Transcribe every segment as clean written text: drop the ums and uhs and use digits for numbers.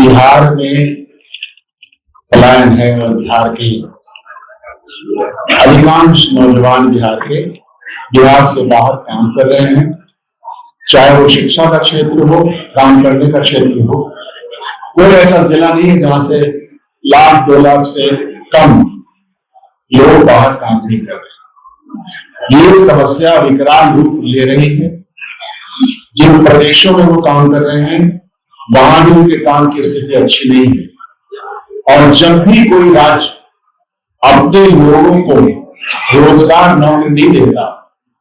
बिहार में पलायन है और बिहार के अधिकांश नौजवान बिहार से बाहर काम कर रहे हैं, चाहे वो शिक्षा का क्षेत्र हो, काम करने का क्षेत्र हो। कोई ऐसा जिला नहीं है जहां से 1-2 लाख से कम लोग बाहर काम नहीं कर रहे। ये समस्या विकराल रूप ले रही है। जिन प्रदेशों में वो काम कर रहे हैं वहां भी उनके काम की स्थिति अच्छी नहीं है। और जब भी कोई राज्य अपने लोगों को रोजगार नौकरी नहीं देता,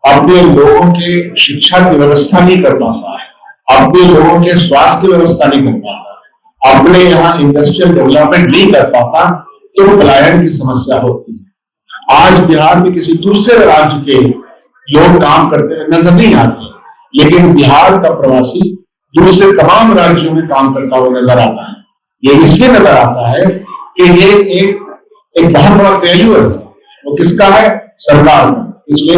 अपने लोगों के शिक्षा की व्यवस्था नहीं कर पाता, अपने लोगों के स्वास्थ्य की व्यवस्था नहीं कर पाता, अपने यहाँ इंडस्ट्रियल डेवलपमेंट नहीं कर पाता, तो पलायन की समस्या होती है। आज बिहार में किसी दूसरे राज्य के लोग काम करते हुए नजर नहीं आते, लेकिन बिहार का प्रवासी दूसरे तमाम राज्यों में काम करता हुआ नजर आता है। ये इसलिए नजर आता है कि ये एक बहुत बड़ा फेल्यूर है। वो किसका है? सरकार का। पिछले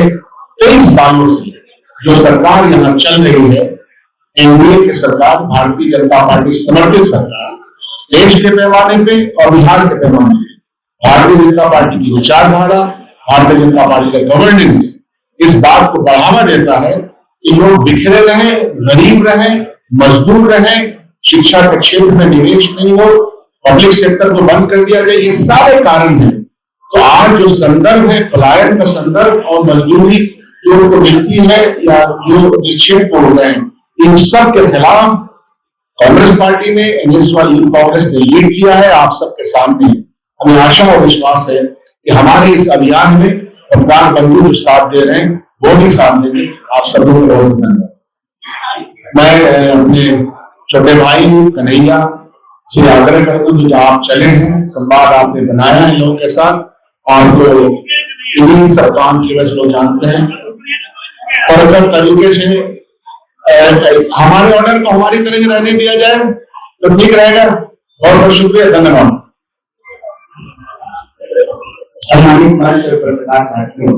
23 सालों से जो सरकार यहाँ चल रही है, एनडीए की सरकार, भारतीय जनता पार्टी समर्थित सरकार, देश के पैमाने पे और बिहार के पैमाने पे भारतीय जनता पार्टी की विचारधारा, भारतीय जनता पार्टी का गवर्नेंस इस बात को बढ़ावा देता है कि लोग बिखरे रहें, गरीब रहें, मजदूर रहें, शिक्षा के क्षेत्र में निवेश नहीं हो, पब्लिक सेक्टर को बंद कर दिया जाए। ये सारे कारण हैं। तो आज जो संदर्भ है पलायन का संदर्भ और मजदूरी जो उनको मिलती है या जो निक्षेप हो रहे हैं, इन सब के खिलाफ कांग्रेस पार्टी ने, यूथ कांग्रेस ने लीड किया है। आप सबके सामने हमें आशा और विश्वास है कि हमारे इस अभियान में मतदान बंधु जो साथ दे रहे हैं वो भी साथ देंगे। आप सबों को बहुत धन्यवाद। मैं अपने छोटे भाई कन्हैया से आग्रह करता हूँ, जो आप चले हैं, संवाद आपने बनाया है लोगों के साथ, और तो इन्हीं सब काम की वजह लोग जानते हैं, परफेक्ट तरीके से हमारे ऑर्डर को हमारी तरह से रहने दिया जाए तो ठीक रहेगा। बहुत बहुत शुक्रिया, धन्यवाद। सम्मानित मंच और पत्रकार साथियों,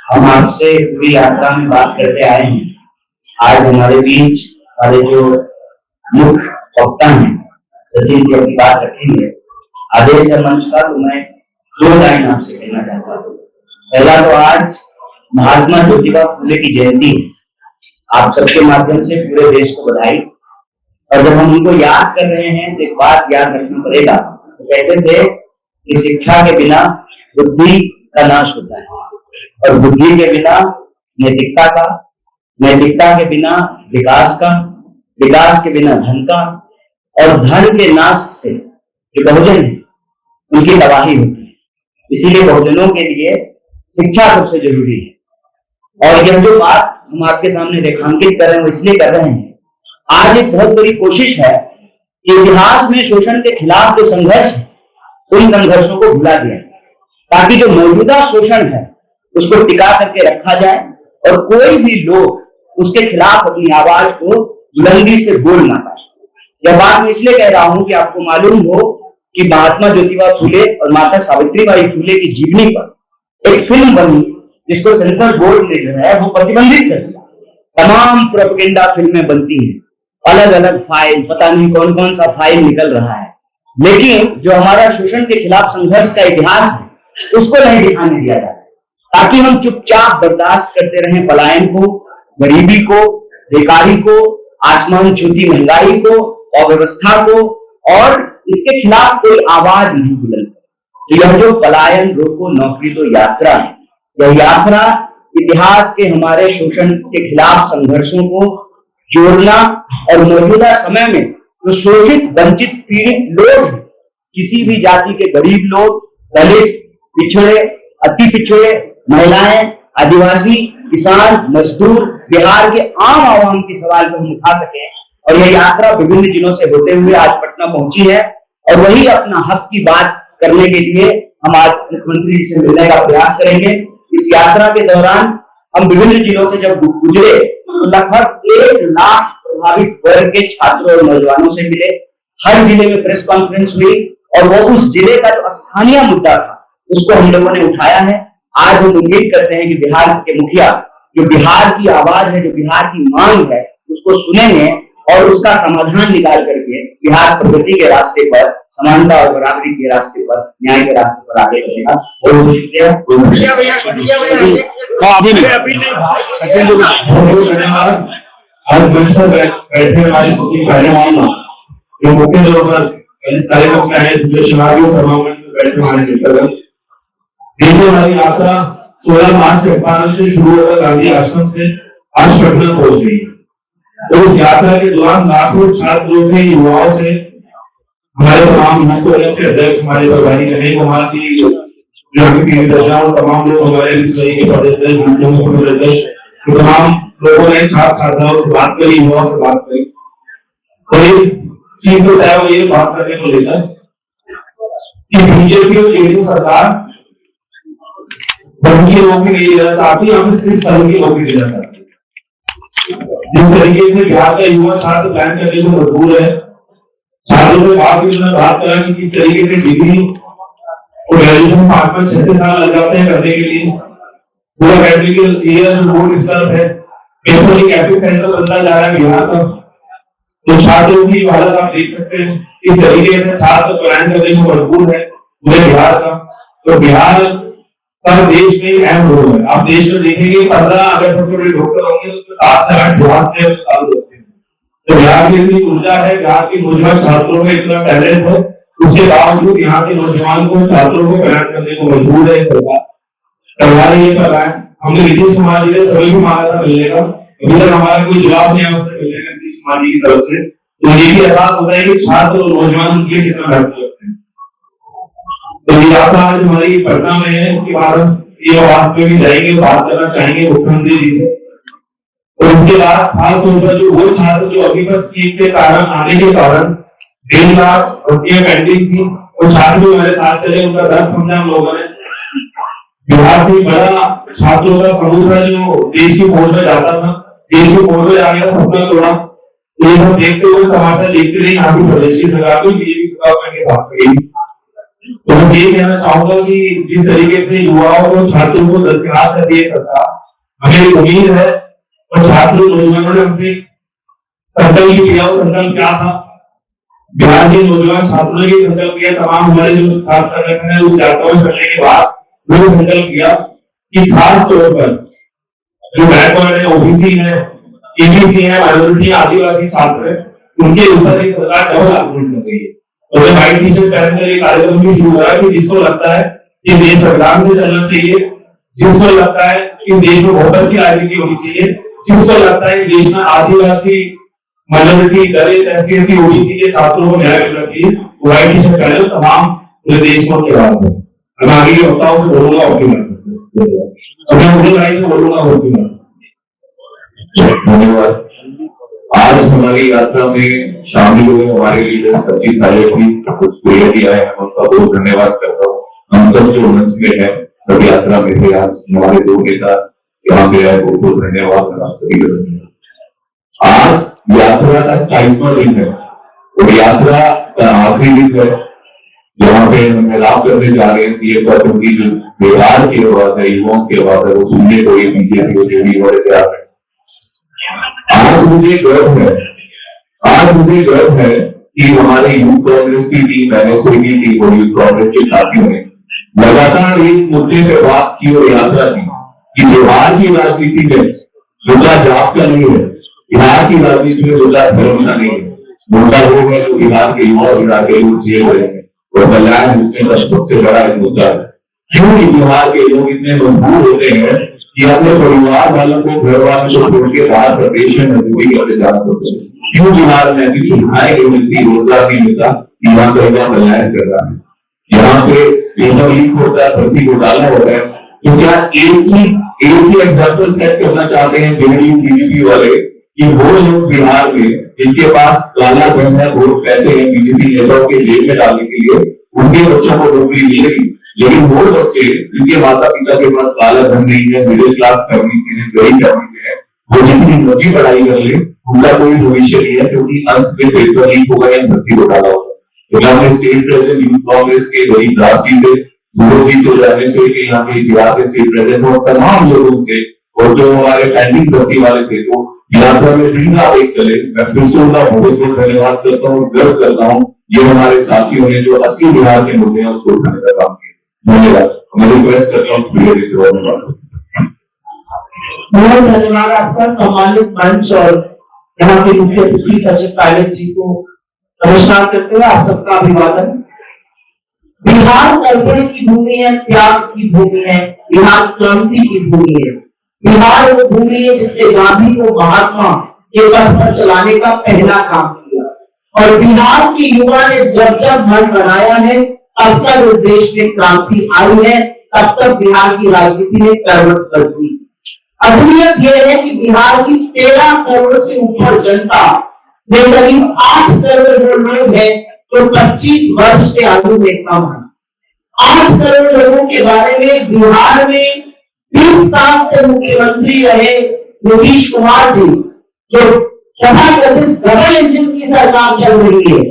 हम आपसे पूरी यात्रा में बात करते आए हैं। आज हमारे बीच हमारे जो मुख्य वक्ता हैं सचिन जी अपनी बात रखेंगे। आदेश है मंच का, तो मैं 2 लाइन आपसे कहना चाहता हूँ। पहला तो आज महात्मा ज्योतिबा फुले की जयंती है। आप सबके माध्यम से पूरे देश को बधाई। और जब हम उनको याद कर रहे हैं तो एक बात याद रखना पड़ेगा। तो कहते थे कि शिक्षा के बिना बुद्धि का नाश होता है, और बुद्धि के बिना नैतिकता का, नैतिकता के बिना विकास का, विकास के बिना धन का, और धन के नाश से जो बहुजन है उनकी तबाही होती है। इसीलिए बहुजनों के लिए शिक्षा सबसे जरूरी है। और यह जो बात हम आपके सामने रेखांकित कर रहे हैं वो इसलिए कर रहे हैं, आज एक बहुत बड़ी कोशिश है कि इतिहास में शोषण के खिलाफ जो संघर्ष है उन संघर्षों को भुला दिया, ताकि जो मौजूदा शोषण है उसको टिका करके रखा जाए और कोई भी लोग उसके खिलाफ अपनी आवाज को बुलंदी से बोल ना पाए। यह बात मैं इसलिए कह रहा हूं कि आपको मालूम हो कि महात्मा ज्योतिबा फुले और माता सावित्रीबाई फुले की जीवनी पर एक फिल्म बनी, जिसको सेंसर बोर्ड ने जो है वो प्रतिबंधित कर दिया। तमाम प्रोपेगेंडा फिल्में बनती हैं, अलग अलग फाइल, पता नहीं कौन कौन सा फाइल निकल रहा है, लेकिन जो हमारा शोषण के खिलाफ संघर्ष का इतिहास है उसको नहीं दिखाने दिया जाता, ताकि हम चुपचाप बर्दाश्त करते रहें पलायन को, गरीबी को, बेकारी को, आसमान छूती महंगाई को, अव्यवस्था को, और इसके खिलाफ कोई आवाज नहीं बुलंद। तो यह जो पलायन रोको नौकरी दो यात्रा है, यह यात्रा इतिहास के हमारे शोषण के खिलाफ संघर्षों को जोड़ना और मौजूदा समय में जो शोषित वंचित पीड़ित लोग, किसी भी जाति के गरीब लोग, दलित, पिछड़े, अति पिछड़े, महिलाएं, आदिवासी, किसान, मजदूर, बिहार के आम आवाम के सवाल को हम उठा सके। और यह यात्रा विभिन्न जिलों से होते हुए आज पटना पहुंची है, और वही अपना हक की बात करने के लिए हम आज मुख्यमंत्री से मिलने का प्रयास करेंगे। इस यात्रा के दौरान हम विभिन्न जिलों से जब गुजरे तो लगभग 1 लाख प्रभावित वर्ग के छात्रों और नौजवानों से मिले। हर जिले में प्रेस कॉन्फ्रेंस हुई और वो उस जिले का जो स्थानीय मुद्दा था उसको हम लोगों ने उठाया है। आज हम उम्मीद करते हैं कि बिहार के मुखिया जो बिहार की आवाज है, जो बिहार की मांग है, उसको सुनेंगे और उसका समाधान निकाल करके बिहार प्रगति के रास्ते पर, समानता और बराबरी के रास्ते पर, न्याय के रास्ते पर आगे बढ़ेगा। बहुत शुक्रिया। आज बैठे हमारे पहलवान जो मुख्य तौर पर इस कार्यक्रम में आए, जो चुनावी टूर्नामेंट में बैठे हमारे नेतागण, देखिए हमारी यात्रा 16 मार्च 1951 से शुरू होकर गांधी आश्रम से आज पटना पहुंच गई है। तो इस यात्रा के दौरान लाखों छात्रों के, युवाओं से हमारे तमाम मुख्य अध्यक्ष हमारे भाई गणेश कुमार जी, जो तमाम लोग हमारे के अध्यक्ष, तमाम लोगों ने छात्र छात्राओं से बात करी, युवाओं से बात करी। तो एक चीज तो है वो ये बात करने को लेकर कि बीजेपी और जेडीयू सरकार धर्म की नौकरी नहीं देना चाहती, हमें सिर्फ धर्म की नौकरी देना चाहती। जिस तरीके से बिहार का युवा छात्र प्लान करने को मजबूर है, छात्रों से बात करा कि किस तरीके से डिग्री और ग्रेजुएशन 5-6 साल लग जाते हैं करने के लिए। पूरा मेडिकल ईयर बोर्ड स्तर है, पेपर एक एपिक सेंटर बनता जा रहा है बिहार का। तो छात्रों की हालत आप देख सकते हैं, इस तरीके से छात्र प्लान करने को मजबूर है पूरे बिहार का। तो बिहार का देश में अहम रोल है। आप देश में देखेंगे 15 अगर छोटे डॉक्टर होंगे तो 7 से 8 बिहार से अस्पताल होते हैं। तो बिहार की इतनी ऊर्जा है, बिहार के नौजवान छात्रों में इतना टैलेंट है, उसके बावजूद यहाँ के नौजवान को, छात्रों को प्लान करने को मजबूर है सरकार। करवा रही है प्लान। हमने नीतीश कुमार जी ने सभी को मांगा था मिलने का, अभी तक हमारा कोई जवाब नहीं हमसे मिलने का नीतीश कुमार जी की तरफ से। तो ये भी एहसास होता है कि छात्र और नौजवान उनके लिए कितना महत्व रखते हैं। तो ये यात्रा आज हमारी पटना में है, इसके बाद ये बात पे भी जाएंगे, बात करना चाहेंगे मुख्यमंत्री जी से। और इसके बाद खास तौर पर जो वो छात्र जो अभी तक सीट के कारण, आने के कारण 1.5 लाख रुपये पेंडिंग थी, वो छात्र भी हमारे साथ चले, उनका दर्द समझा हम लोगों ने। बिहार से बड़ा छात्रों का समूह था जो देश की फौज में जाता था, देश की फौज में जाने का सपना तोड़ा। तो ये सब देखते हुए, तमाशा देखते रहे यहाँ की प्रदेश की सरकार को, बीजेपी सरकार के साथ गई। तो मैं ये कहना चाहूंगा कि जिस तरीके से युवाओं को, छात्रों को दरकिनार कर दिए सरकार, हमें उम्मीद है और छात्रों नौजवानों ने हमसे संकल्प किया। वो संकल्प क्या था? बिहार के नौजवान छात्रों ने संकल्प किया, तमाम हमारे जो छात्र संगठन है उस यात्रा में करने के बाद उन्होंने संकल्प किया कि खास तौर पर जो बैकवर्ड है, ओबीसी है, एबीसी है, माइनॉरिटी, आदिवासी छात्र है, उनके ऊपर एक सरकार डबल आक्रमण कर रही है। तो व्हाइट टी शर्ट पहनकर एक कार्यक्रम भी शुरू हुआ है कि जिसको लगता है कि देश संविधान से चलना चाहिए, जिसको लगता है कि देश में वोटर की राजनीति होनी चाहिए, जिसको लगता है देश में आदिवासी, माइनॉरिटी, दलित, एससी, ओबीसी के छात्रों को न्याय मिलना चाहिए, व्हाइट टी शर्ट पहने, तमाम पूरे देश में के बाद मैं आगे वक्ताओं से बोलूंगा धन्यवाद। आज हमारी यात्रा में शामिल हुए हमारे लीडर सचिन पायलट जी, उसको दिया है, उनका बहुत धन्यवाद करता हूँ। हम सब जो मंच में है, सब यात्रा में थे, आज हमारे 2 नेता यहाँ पे आए, बहुत बहुत धन्यवाद। आज यात्रा का 27वां दिन है और यात्रा का आखिरी दिन है, जहाँ पे हम मिलाप करने जा रहे हैं सीएम का, क्योंकि जो बिहार की आवाज है, युवाओं की आवाज है, वो सुनने को ये बीजेपी और जेडीयू वाले तैयार है। आज मुझे गर्व है कि हमारे यूथ कांग्रेस की टीम, एनएसए की टीम और यूथ कांग्रेस के साथियों ने लगातार एक मुद्दे पे बात की और यात्रा की कि बिहार की राजनीति में मुद्दा जात का नहीं है, बिहार की राजनीति में मुद्दा धर्म का नहीं है, मुद्दा वो है जो बिहार के युवा और बिहार के लोग जेल रहे हैं और कल्याण उसमें का सबसे बड़ा एक मुद्दा है। क्यों बिहार के लोग इतने मजबूर होते हैं कि अपने परिवार वालों को, घर वालों को छोड़ के बाहर प्रदेश में मजबूरी करते जाना पड़ते हैं? क्यों बिहार में अभी सुविधाएं नहीं मिलती, रोजगार नहीं मिलता, यहाँ परिवार कल्याण कर रहा है, यहाँ पे पेपर लीक होता है, भर्ती घोटाला होता है। तो क्या एक ही एग्जाम्पल सेट करना चाहते हैं जेडीयू बीजेपी वाले कि वो लोग बिहार में जिनके पास काला धन है, बहुत पैसे हैं बीजेपी नेताओं के जेल में डालने के लिए, उनके बच्चों को नौकरी मिलेगी, लेकिन वो बच्चे जिनके माता पिता के पास काला धन नहीं है, मिडिल क्लास फैमिली से है, गरीब फैमिली से है, वो जितनी मर्जी पढ़ाई कर ले, उनका कोई भविष्य नहीं है, क्योंकि अंत में पेपर लीक होगा या भर्ती घोटाला होगा। तो यहाँ पे स्टेट प्रेसिडेंट यूथ कांग्रेस के गरीब राशि से विरोधी हो जाने से यहाँ के बिहार के स्टेट प्रेसिडेंट और तमाम लोगों से, और जो हमारे पेंडिंग भर्ती वाले थे, तो यात्रा में दिन रात एक चले। मैं फिर से उनका बहुत बहुत धन्यवाद करता हूँ, गर्व करता हूँ ये हमारे साथियों ने जो 80 बिहार के मुद्दे हैं उसको उठाने का काम किया। धन्यवाद। मैं रिक्वेस्ट करता हूँ बहुत धन्यवाद आपका। सम्मानित मंच और यहाँ के मुख्य अतिथि सचिव पायलट जी को नमस्कार करते हुए आप सबका अभिवादन। बिहार कल्पना की भूमि है, त्याग की भूमि है, बिहार क्रांति की भूमि है। बिहार वो भूमि है जिसने गांधी को महात्मा के पथ पर चलाने का पहला काम किया और बिहार के युवा ने जब जब मन बनाया है तब तक उस देश में क्रांति आई है, तब तक बिहार की राजनीति ने करवट बदली। असलियत यह है कि बिहार की 13 करोड़ से ऊपर जनता में करीब 8 करोड़ जो लोग हैं जो 25 वर्ष के आयु में कम है। 8 करोड़ लोगों के बारे में बिहार में 20 साल से मुख्यमंत्री रहे नीतीश कुमार जी, जो तथाकथित डबल इंजन की सरकार चल रही है,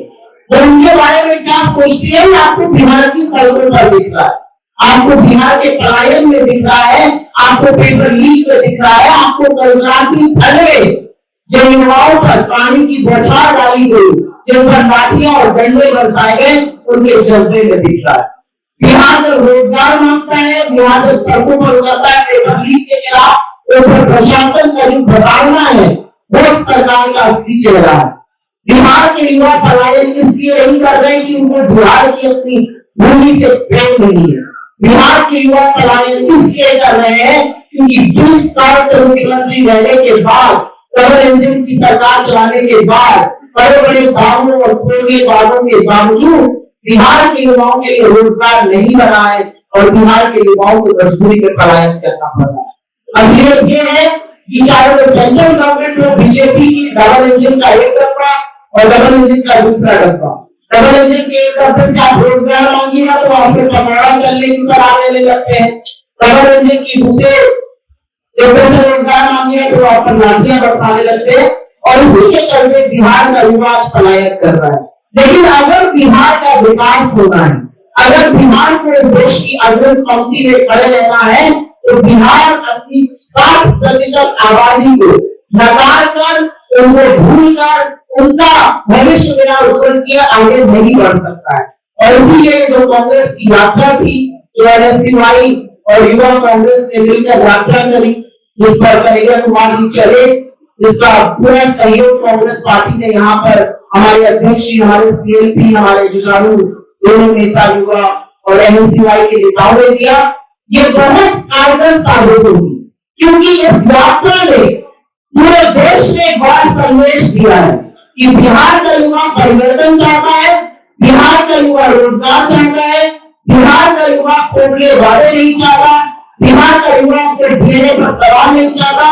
तो उनके बारे में क्या सोचती है? आपको बिहार की सड़कों पर दिख रहा है, आपको बिहार के पलायन में दिख रहा है, आपको पेपर लीक में दिख रहा है, आपको कलराती फैले जिन युवाओं पर पानी की बौछार डाली गई, जिन पर लाठियां और डंडे बरसाए गए, उनके जज्बे में दिख रहा है। बिहार जब रोजगार मांगता है, बिहार जब सड़कों पर उतरता है पेपर लीक के खिलाफ, तो उस पर प्रशासन का जो बदलना है वो सरकार का असली चेहरा है। बिहार के युवा पलायन इसलिए नहीं कर रहे कि उनको बिहार की अपनी भूमि से प्रेम नहीं है। बिहार के युवा पलायन इसलिए कर रहे हैं क्योंकि 20 साल से मुख्यमंत्री रहने के बाद, डबल इंजन की सरकार चलाने के बाद, बड़े बड़े दावों और खुले वादों के बावजूद बिहार के युवाओं के लिए रोजगार नहीं बना है और बिहार के युवाओं को मजबूरी में पलायन करना पड़ रहा है। असलियत ये है कि चाहे वो सेंट्रल गवर्नमेंट हो, बीजेपी की डबल इंजन का एक डब्बा और डबल इंजन का दूसरा डब्बा। डबल इंजन के एक डब्बे से आप रोजगार मांगिएगा तो आप पकड़ा चलने की तरह लेने लगते हैं। डबल इंजन की दूसरे डब्बे से रोजगार मांगिएगा तो आप पर लाठियां बरसाने लगते हैं और इसी के चलते बिहार का युवा पलायन कर रहा है। लेकिन अगर बिहार का विकास होना है, अगर बिहार को देश की अग्रणी पंक्ति में खड़े रहना है, तो बिहार अपनी 60% आबादी को नकार कर, उनको भूल कर, उनका भविष्य बिना उज्जवल किए आगे नहीं बढ़ सकता है। और इसीलिए जो कांग्रेस की यात्रा थी, जो NSUI और युवा कांग्रेस ने मिलकर यात्रा करी, जिस पर कन्हैया कुमार जी चले, जिसका पूरा सहयोग कांग्रेस पार्टी ने यहाँ पर हमारे अध्यक्ष जी, हमारे CLP, हमारे जुझारू दोनों नेता युवा और NSUI के नेताओं ने दिया, ये बहुत कारगर साबित होगी क्योंकि इस यात्रा ने पूरे देश में एक बड़ा संदेश दिया है कि बिहार का युवा परिवर्तन चाहता है, बिहार का युवा रोजगार चाहता है, बिहार का युवा खोखले वादे नहीं चाहता, बिहार का युवा अपने DNA पर सवाल नहीं चाहता,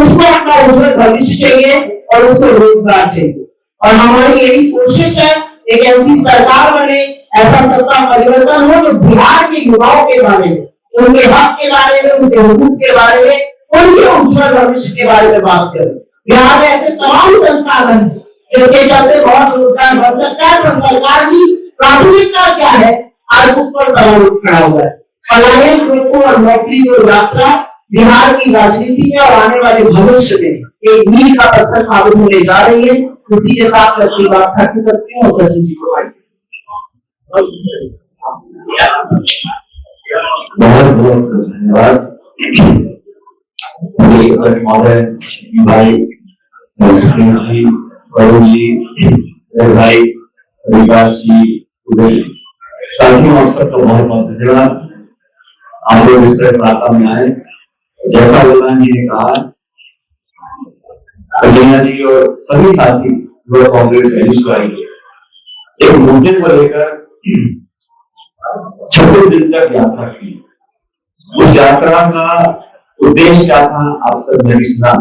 उसको अपना उज्जवल भविष्य चाहिए और उसको रोजगार चाहिए। और हमारी यही कोशिश है एक ऐसी सरकार बने, ऐसा सत्ता परिवर्तन हो जो बिहार के युवाओं के बारे में, उनके हक के बारे में, उनके हुकूक के बारे में, उनके उज्जवल भविष्य के बारे में बात करें। बिहार में ऐसे तमाम संसाधन जिसके चलते बहुत रोजगार बढ़ सकता है, पर सरकार की प्राथमिकता क्या है आज उस पर सवाल उठ खड़ा हुआ है। पलायन रोको और नौकरी को यात्रा बिहार की राजनीति में और आने वाले भविष्य में एक मील का पत्थर साबित होने जा रही है। उसी के साथ मैं अपनी बात खत्म करती हूँ और सचिन जी को बहुत बहुत धन्यवाद महोदय, भाई जी, वरुण जी, भाई विकास जी, साथियों आप सबका बहुत बहुत धन्यवाद। आप लोग इस प्रेस वार्ता में आए। जैसा गुलाम जी ने कहा, कन्हैया जी और सभी साथी जो कांग्रेस NSUI के एक मुद्दे को लेकर 26 दिन तक यात्रा की। उस यात्रा का उद्देश्य क्या था आप सब ने भी सुना।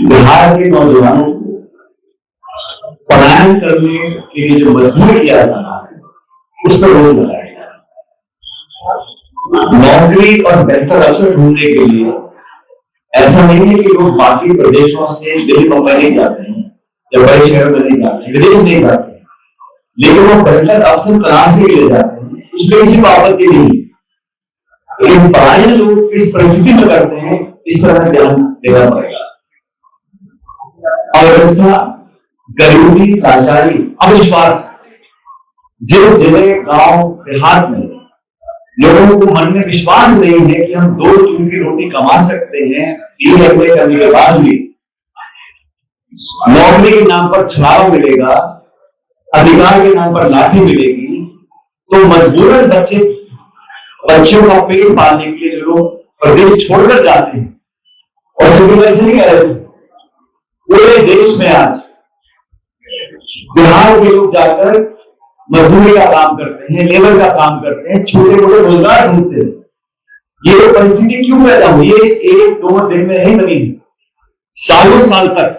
बिहार के नौजवानों को पलायन करने के लिए जो मजबूर किया जा रहा है उस पर रोक लगाया जाए। नौकरी और बेहतर अवसर ढूंढने के लिए ऐसा नहीं है कि लोग बाकी प्रदेशों से दिल्ली मुंबई नहीं जाते हैं या बड़े शहरों में नहीं जाते हैं, विदेश नहीं जाते हैं, लेकिन वो बेहतर अवसर तलाशने के लिए जाते हैं, उसमें किसी को आपत्ति नहीं है। लेकिन पलायन लोग किस परिस्थिति में करते हैं इस पर हमें ध्यान देना पड़ेगा। अवस्था, गरीबी, लाचारी, अविश्वास, जिन जिले, गांव, देहात में लोगों को मन में विश्वास नहीं है कि हम 2 चून की रोटी कमा सकते हैं, BA करने के बाद भी नौकरी के नाम पर छलावा मिलेगा, अधिकार के नाम पर लाठी मिलेगी, तो मजबूरन बच्चों का पेट पालने के लिए जो लोग प्रदेश छोड़कर जाते हैं, और सिविलाइजेशन नहीं कह रहे, पूरे देश में आज बिहार के लोग जाकर मजदूरी का काम करते हैं, लेबर का काम करते हैं, छोटे मोटे रोजगार ढूंढते हैं। ये परिस्थिति क्यों पैदा हुई? ये 1-2 दिन में नहीं बनी, सालों साल तक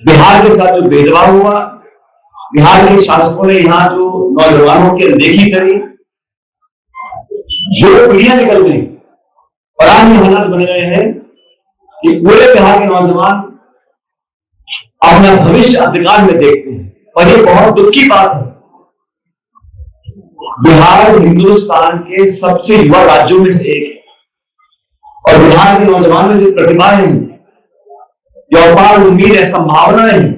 बिहार के साथ जो भेदभाव हुआ, बिहार के शासकों ने यहाँ जो नौजवानों की अनदेखी करी, जो पीढ़ियां निकल गई, और आज ये हालात बन गए हैं कि पूरे बिहार के नौजवान अपना भविष्य अंधकार में देखते हैं। और ये बहुत दुख की बात है। बिहार हिंदुस्तान के सबसे युवा राज्यों में से एक है, और बिहार के नौजवान में जो प्रतिभाएं हैं, जो अपार उम्मीद है, संभावनाएं हैं,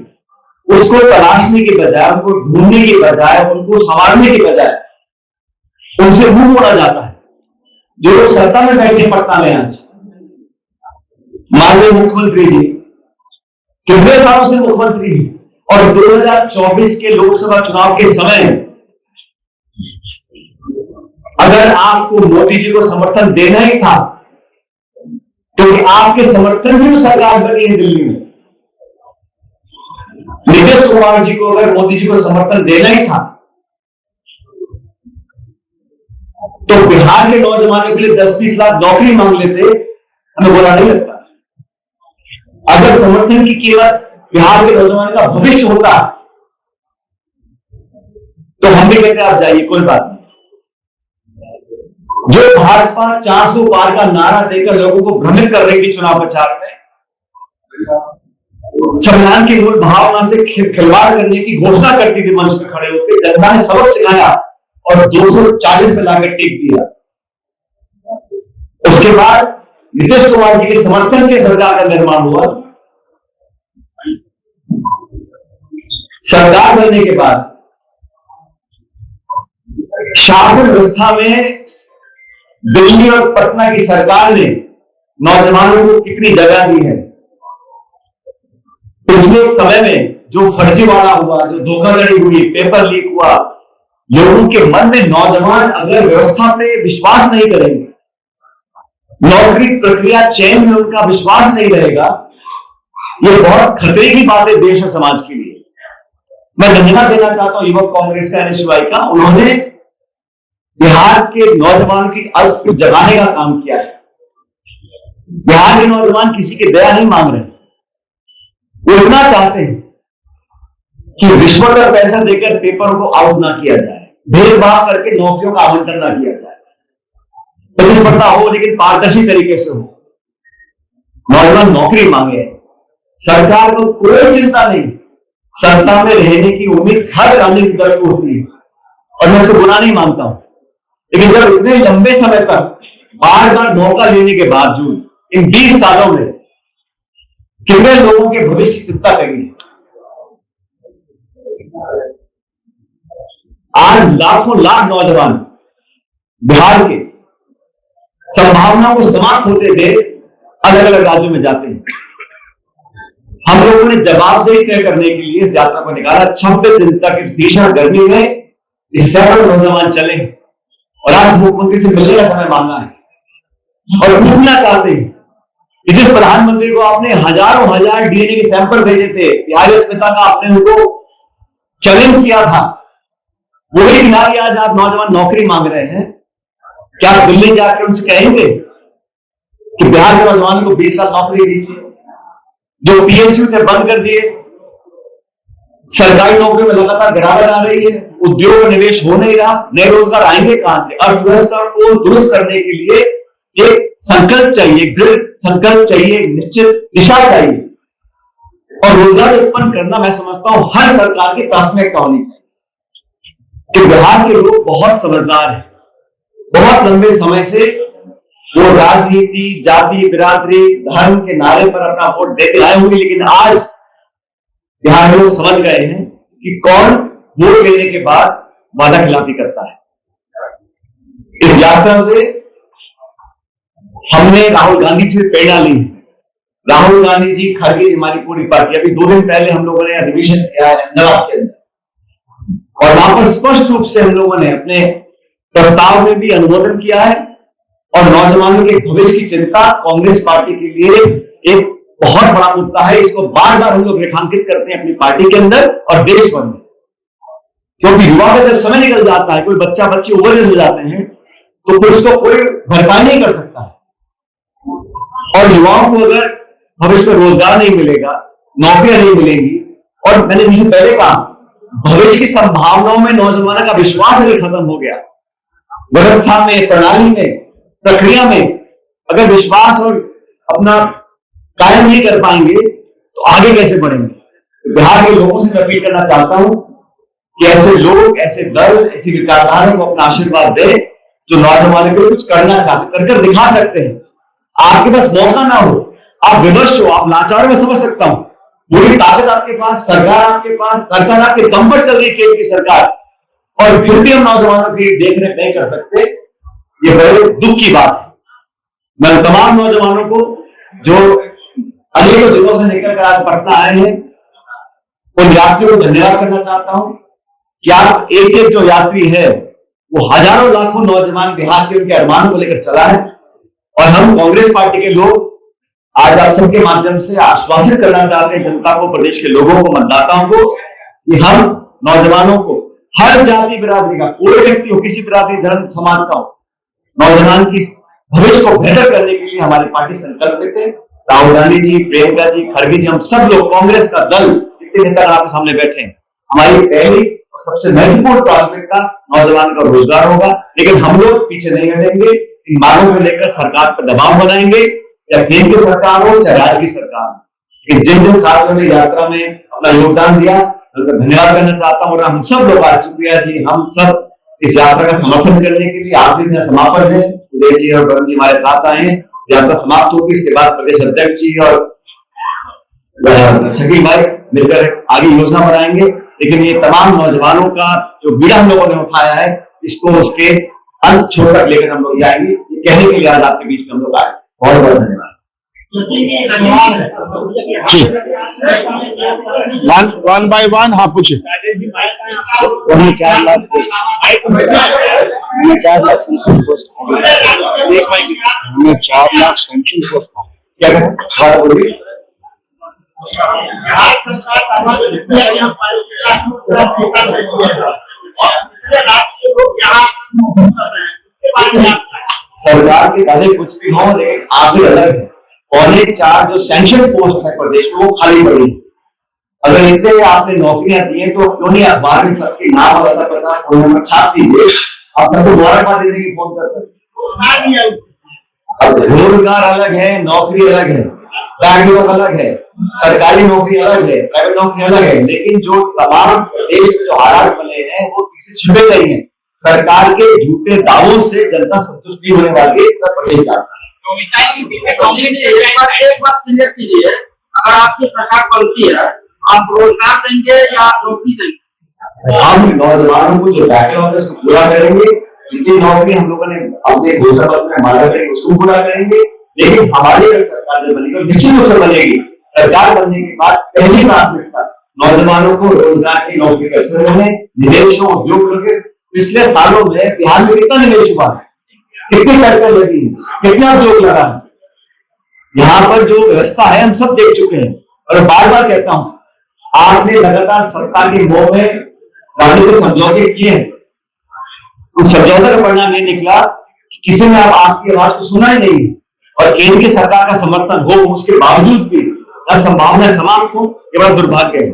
उसको तलाशने के बजाय, उनको ढूंढने के बजाय, उनको संवारने के बजाय उनसे मुंह मोड़ा जाता है। जो लोग सत्ता में बैठे पटना में आज, माननीय मुख्यमंत्री जी कितने सालों से मुख्यमंत्री हैं, और 2024 के लोकसभा चुनाव के समय अगर आपको मोदी जी को समर्थन देना ही था, क्योंकि आपके समर्थन से सरकार बनी है दिल्ली में, नीतीश कुमार जी को अगर मोदी जी को समर्थन देना ही था, तो बिहार के नौजवानों के लिए 10-20 लाख नौकरी मांग लेते, हमें बुरा नहीं लगता। अगर समर्थन की कीमत बिहार के नौजवान का भविष्य होता, तो हम भी कहते आप जाइए, कोई बात नहीं। जो भाजपा 400 पार का नारा देकर लोगों को भ्रमित कर रही थी चुनाव प्रचार में, संविधान की मूल भावना से खिलवाड़ करने की घोषणा करती थी, मंच पर खड़े होकर जनता ने सबक सिखाया और 240 पे लाकर टिक दिया। उसके बाद नीतीश कुमार जी के समर्थन से सरकार का निर्माण हुआ। सरकार बनने के बाद शासन व्यवस्था में दिल्ली और पटना की सरकार ने नौजवानों को कितनी जगह दी है। पिछले समय में जो फर्जीवाड़ा हुआ, जो धोखाधड़ी हुई, पेपर लीक हुआ, लोगों के मन में नौजवान अगर व्यवस्था पे विश्वास नहीं करेंगे, नौकरी प्रक्रिया चयन में उनका विश्वास नहीं रहेगा, ये बहुत खतरे की बात है देश और समाज के लिए। मैं धन्यवाद देना चाहता हूं युवक कांग्रेस का NSY का, उन्होंने बिहार के नौजवान की अल्प जगाने का काम किया है। बिहार के नौजवान किसी की दया नहीं मांग रहे, वो इतना चाहते हैं कि रिश्वत और पैसा देकर पेपर को आउट ना किया जाए, भेदभाव करके नौकरियों का आवंटन ना किया जाए, प्रतिस्पर्धा हो लेकिन पारदर्शी तरीके से हो। नौजवान नौकरी मांगे, सरकार को कोई चिंता नहीं, सत्ता में रहने की उम्मीद हर राजनीतिक दल को होती है, और मैं इसको बुरा नहीं मानता हूं, लेकिन जब इतने लंबे समय तक बार बार मौका लेने के बावजूद इन 20 सालों में कितने लोगों के भविष्य की चिंता करी। आज लाखों लाख नौजवान बिहार के संभावनाओं को समाप्त होते थे, अलग अलग राज्यों में जाते हैं। हम लोगों ने जवाबदेही तय करने के लिए इस यात्रा को निकाला। 26 दिन तक इस भीषण गर्मी में इस सैकड़ों नौजवान चले, और आज मुख्यमंत्री से मिलने का समय मांगा है और पूछना चाहते हैं कि जिस प्रधानमंत्री को आपने हजारों हजार DNA के सैंपल भेजे थे, बिहारी अस्मिता का आपने उनको चैलेंज किया था, वही बिहारी आज आप नौजवान नौकरी मांग रहे हैं। क्या आप दिल्ली जाकर उनसे कहेंगे कि बिहार के नौजवान को 20 लाख नौकरी दीजिए? जो PSU थे बंद कर दिए, सरकारी नौकरी में लगातार गिरावट आ रही है, उद्योग निवेश हो नहीं रहा, नए रोजगार आएंगे कहां से? अर्थव्यवस्था को दुरुस्त करने के लिए एक संकल्प चाहिए, दृढ़ संकल्प चाहिए, निश्चित दिशा चाहिए, और रोजगार उत्पन्न करना मैं समझता हूं हर सरकार की प्राथमिकता होनी चाहिए। कि बिहार के लोग बहुत समझदार हैं, बहुत लंबे समय से वो राजनीति, जाति, बिरादरी, धर्म के नारे पर अपना वोट देते आए होंगे, लेकिन आज बिहार में लोग समझ गए हैं कि कौन वोट लेने के बाद वादा खिलाफी करता है। इस यात्रा से हमने राहुल गांधी जी से प्रेरणा ली। राहुल गांधी जी, खड़गे, हमारी पूरी पार्टी, अभी 2 दिन पहले हम लोगों ने अधिवेशन किया है अहमदाबाद के अंदर, और वहां पर स्पष्ट रूप से हम लोगों ने अपने प्रस्ताव में भी अनुमोदन किया है और नौजवानों के भविष्य की चिंता कांग्रेस पार्टी के लिए एक बहुत बड़ा मुद्दा है। इसको बार बार हम लोग रेखांकित करते हैं अपनी पार्टी के अंदर और देश भर में, क्योंकि युवा का जब समय निकल जाता है, कोई बच्चा बच्ची ओवरएज हो जाते हैं, तो फिर उसको कोई भरपाई नहीं कर सकता है। और युवाओं को अगर भविष्य में रोजगार नहीं मिलेगा, नौकरियां नहीं मिलेंगी, और मैंने जैसे पहले कहा, भविष्य की संभावनाओं में नौजवानों का विश्वास अगर खत्म हो गया, व्यवस्था में, प्रणाली में, प्रक्रिया में अगर विश्वास और अपना कायम नहीं कर पाएंगे तो आगे कैसे बढ़ेंगे। बिहार के लोगों से मैं अपील करना चाहता हूं कि ऐसे लोग, ऐसे दल, ऐसी विचारधारा को अपना आशीर्वाद दे जो नौजवानों को कुछ करना चाहते, कर दिखा सकते हैं। आपके पास मौका ना हो, आप विवश हो, आप लाचार, में समझ सकता हूं, पूरी ताकत आपके पास, सरकार आपके पास, सरकार आपके दम पर चल रही है, केंद्र की सरकार, और फिर भी हम नौजवानों की देखरेख नहीं कर सकते, ये बड़े दुख की बात है। मैं तमाम नौजवानों को जो अनेकों जिलों से निकल कर आज पटना आए हैं, उन यात्रियों को धन्यवाद करना चाहता हूं कि आप एक एक जो यात्री है वो हजारों लाखों नौजवान बिहार के उनके अरमानों को लेकर चला है, और हम कांग्रेस पार्टी के लोग आज आप सबके माध्यम से आश्वासित करना चाहते हैं जनता को, प्रदेश के लोगों को, मतदाताओं को, कि हम नौजवानों को, हर जाति बिरादरी का कोई व्यक्ति हो, किसी बिरादरी, धर्म, समाज का हो, नौजवान की भविष्य को बेहतर करने के लिए हमारी पार्टी संकल्पित है। राहुल गांधी जी, प्रियंका जी, खड़गे जी, हम सब लोग कांग्रेस का दल, जितने नेता आपके सामने बैठे हैं, हमारी पहली और सबसे महत्वपूर्ण प्राथमिकता नौजवान का रोजगार होगा। लेकिन हम लोग पीछे नहीं हटेंगे, इन मांगों को लेकर सरकार पर दबाव बनाएंगे, चाहे केंद्र की सरकार हो, चाहे राज्य की सरकार हो। लेकिन जिन जिन साथियों ने यात्रा में अपना योगदान दिया, उनका धन्यवाद करना चाहता हूँ। और हम सब लोग आज, शुक्रिया जी, हम सब इस यात्रा का समर्थन करने के लिए आखिरी दिन समापन है, उदय जी और वरुण जी हमारे साथ आए हैं। यात्रा समाप्त होगी, इसके बाद प्रदेश अध्यक्ष जी और शकील भाई मिलकर आगे योजना बनाएंगे। लेकिन ये तमाम नौजवानों का जो बीड़ा हम लोगों ने उठाया है, इसको उसके अंत छोड़ तक लेकर हम लोग जाएंगे, ये कहने के लिए आज आपके बीच में हम लोग आए। बहुत बहुत धन्यवाद। वन बाय वन, हाँ पूछे। 4 lakh central post, 4 lakh central post क्या करें बोलिए। सरकार के दावे कुछ भी हो, लेकिन आगे अलग है। 4.25 जो सैंक्शन पोस्ट है प्रदेश में, वो खाली पड़ी। अगर इतने आपने नौकरियां दी हैं तो क्यों नहीं अखबार में सबके नाम और पता फोन नंबर छाप दीजिए, आप सबको मुबारकबाद देने की फोन कर सकते। अब रोजगार अलग है, नौकरी अलग है, प्राइवेट अलग है, सरकारी नौकरी अलग है, प्राइवेट नौकरी अलग है, लेकिन जो तमाम प्रदेश में जो हालात बने हैं वो किसी छिपे नहीं है। सरकार के झूठे दावों से जनता संतुष्ट नहीं होने वाली है, उत्तर प्रदेश जाता है। एक बात क्लियर कीजिए, अगर आपकी सरकार बनती है, आप रोजगार देंगे या नौकरी देंगे? हम नौजवानों को जो बैकलॉग है उसको पूरा करेंगे। जितनी नौकरी हम लोगों ने अपने घोषणा पत्र में मांगा करेंगे उसको पूरा करेंगे। लेकिन हमारी अगर सरकार जो बनेगी, निश्चित रूप से बनेगी, सरकार बनने के बाद पहली प्राथमिकता नौजवानों को रोजगार की, नौकरी के अवसर मिले। निवेशों, उद्योग के पिछले सालों में बिहार में कितना निवेश हुआ है, कितनी सड़कें लगी, कितना उद्योग लगा है, यहाँ पर जो व्यवस्था है हम सब देख चुके हैं। और बार बार कहता हूं, आपने लगातार सरकार के मोह में राजनीतिक समझौते किए हैं, उस समझौते का परिणाम ये निकला कि किसी ने अब आपकी आवाज को सुना ही नहीं, और केंद्र की सरकार का समर्थन हो उसके बावजूद भी हर संभावना समाप्त हो, ये बड़ा दुर्भाग्य है।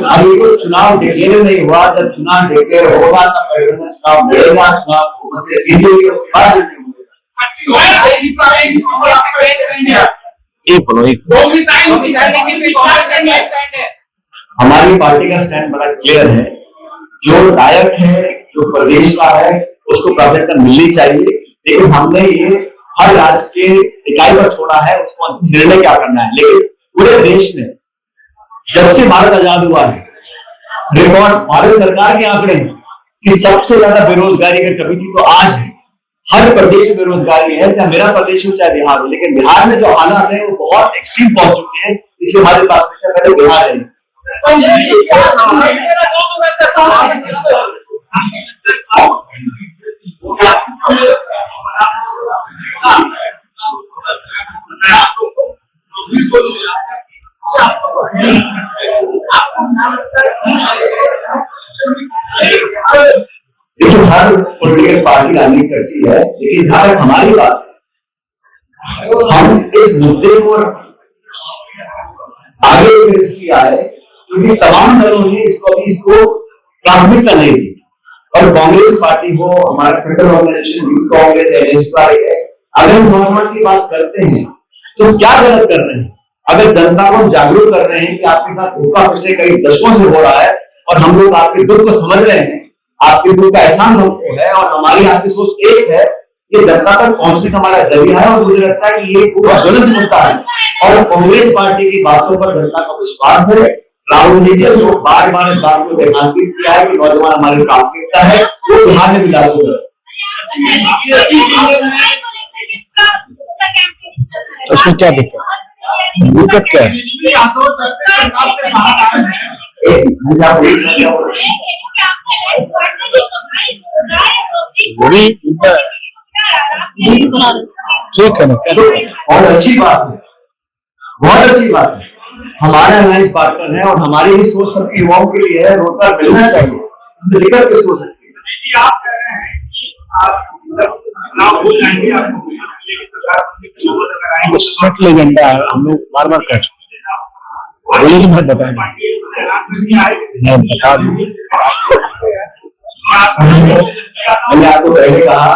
अभी तो चुनाव डिक्लेयर नहीं हुआ, जब चुनाव डिक्लेयर होगा तब चुनाव मिलेगा, हमारी पार्टी का स्टैंड बड़ा क्लियर है, जो लायक है, जो प्रदेश का है, उसको प्राथमिकता मिलनी चाहिए, लेकिन हमने ये हर राज्य के इकाई पर छोड़ा है, उसको निर्णय क्या करना है। लेकिन पूरे देश में जब से भारत आजाद हुआ है, रिकॉर्ड भारत सरकार के आंकड़े कि सबसे ज्यादा बेरोजगारी अगर कभी थी तो आज है। हर प्रदेश में बेरोजगारी है, चाहे मेरा प्रदेश हो चाहे बिहार हो, लेकिन बिहार में जो हालात है वो बहुत एक्सट्रीम पहुंच चुके हैं, इसलिए हमारी प्राथमिकता पहले बिहार है। ये जो हर पॉलिटिकल पार्टी राजनीति करती है, लेकिन जहां तक हमारी बात है, हम इस मुद्दे को आगे पेश किया है क्योंकि तमाम दलों ने इसको प्राथमिकता नहीं दी। और कांग्रेस पार्टी हो, हमारा फेडरल ऑर्गेनाइजेशन यूथ कांग्रेस है, अगर हम गवर्नमेंट की बात करते हैं तो क्या गलत कर रहे हैं? अगर जनता को जागरूक कर रहे हैं कि आपके साथ धोखा पिछले कई दशकों से हो रहा है और हम लोग आपके दुख को समझ रहे हैं, आपके दुख का एहसास हमको है और हमारी आपकी सोच एक है, ये जनता तक पहुंचने का हमारा जरिया है। और मुझे लगता है कि ये पूरा ज्वलंत मुद्दा है और कांग्रेस पार्टी की बातों पर जनता का विश्वास है। राहुल जी ने जो बार बार इस बात को रेखांकित किया है कि नौजवान हमारी प्राथमिकता है, वो बिहार में भी लागू है। उसमें क्या दिक्कत क्या है? ठीक है ना, बहुत अच्छी बात है, बहुत अच्छी बात है। हमारा अलायंस पार्टनर है और हमारी भी सोच सबके युवाओं के लिए है, रोजगार मिलना चाहिए, उससे लेकर के सोच सकते हैं। आप कह रहे हैं कि आप चुनाव हो जाएंगे, आपको एजेंडा है, हम लोग बार बार कर चुके हैं, बोले कि मैं बता दूं। मैंने आपको पहले कहा,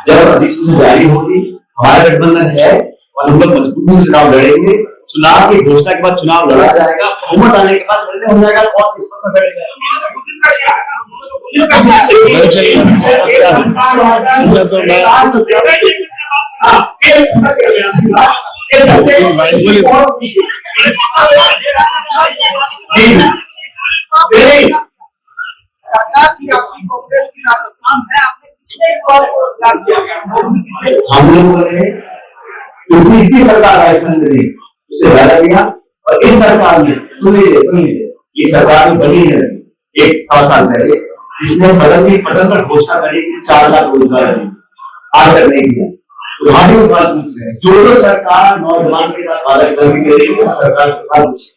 जब अधिसूचना जारी होगी, हमारा गठबंधन है और हम लोग मजबूती से चुनाव लड़ेंगे। चुनाव की घोषणा के बाद चुनाव लड़ा जाएगा, बहुमत आने के बाद निर्णय हो जाएगा कौन किस पर करेगा। हम लोगों ने उसी की सरकार राजस्थान में उसे हरा दिया और इस सरकार ने सुनिए ये सरकार में बनी है एक साल पहले, इसने सदन की पटल पर घोषणा करी कि 4 लाख रोजगार आज तक नहीं दिया। तो हमारे सवाल पूछ रहे हैं, जो सरकार नौजवान के साथ वादा कर रही है, सरकार